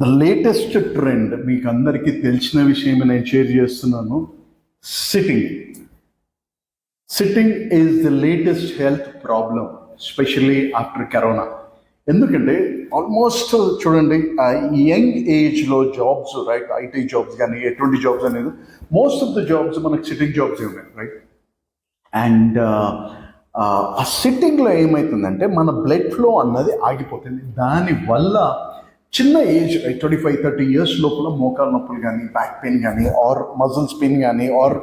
The latest trend మీకు అందరికీ తెలిసిన విషయమే నేను షేర్ చేస్తున్నాను. Sitting sitting is the latest health problem, especially after corona. ఎందుకంటే ఆల్మోస్ట్ చూడండి, యంగ్ ఏజ్లో జాబ్స్, రైట్, ఐటీ జాబ్స్ కానీ ఎటువంటి జాబ్స్ అనేది మోస్ట్ ఆఫ్ ద జాబ్స్ మనకు సిట్టింగ్ జాబ్స్ ఉన్నాయి, రైట్. అండ్ ఆ సిట్టింగ్లో ఏమవుతుందంటే మన బ్లడ్ ఫ్లో అన్నది ఆగిపోతుంది. దానివల్ల చిన్న ఏజ్ 25-30 ఇయర్స్ లోపల మోకాలు నొప్పులు కానీ, బ్యాక్ పెయిన్ కానీ, ఆర్ మజిల్స్ పెయిన్ కానీ, ఆర్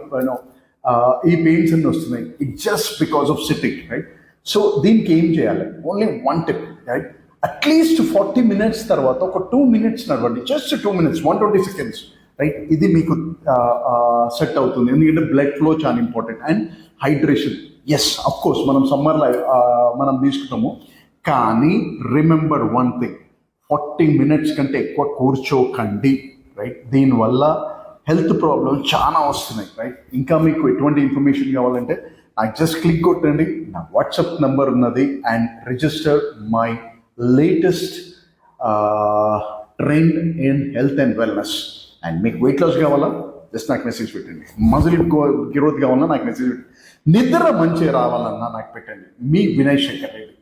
ఈ పెయిన్స్ అన్నీ వస్తున్నాయి. It just because of sitting, right. So దీనికి ఏం చేయాలి? Only one tip, right. At least 40 minutes తర్వాత ఒక 2 minutes నడవండి. జస్ట్ 2 minutes, 120 seconds, రైట్. ఇది మీకు సెట్ అవుతుంది. ఎందుకంటే బ్లడ్ ఫ్లో చాలా important. And hydration, yes, of course మనం సమ్మర్లో మనం తీసుకుంటాము. కానీ రిమెంబర్ వన్ థింగ్, 40 minutes కంటే ఎక్కువ కూర్చోకండి, రైట్. దీనివల్ల హెల్త్ ప్రాబ్లమ్స్ చాలా వస్తున్నాయి, రైట్. ఇంకా మీకు ఎటువంటి ఇన్ఫర్మేషన్ కావాలంటే నాకు జస్ట్ క్లిక్ కొట్టండి, నా వాట్సాప్ నెంబర్ ఉన్నది, and register my latest trend in health and wellness. And మీకు వెయిట్ లాస్ కావాలా, జస్ట్ నాకు మెసేజ్ పెట్టండి. మజిల్ గ్రోత్ కావాలన్నా నాకు మెసేజ్ పెట్టండి. నిద్ర మంచిగా రావాలన్నా నాకు పెట్టండి. మీ వినయ్ శంకర్ రెడ్డి.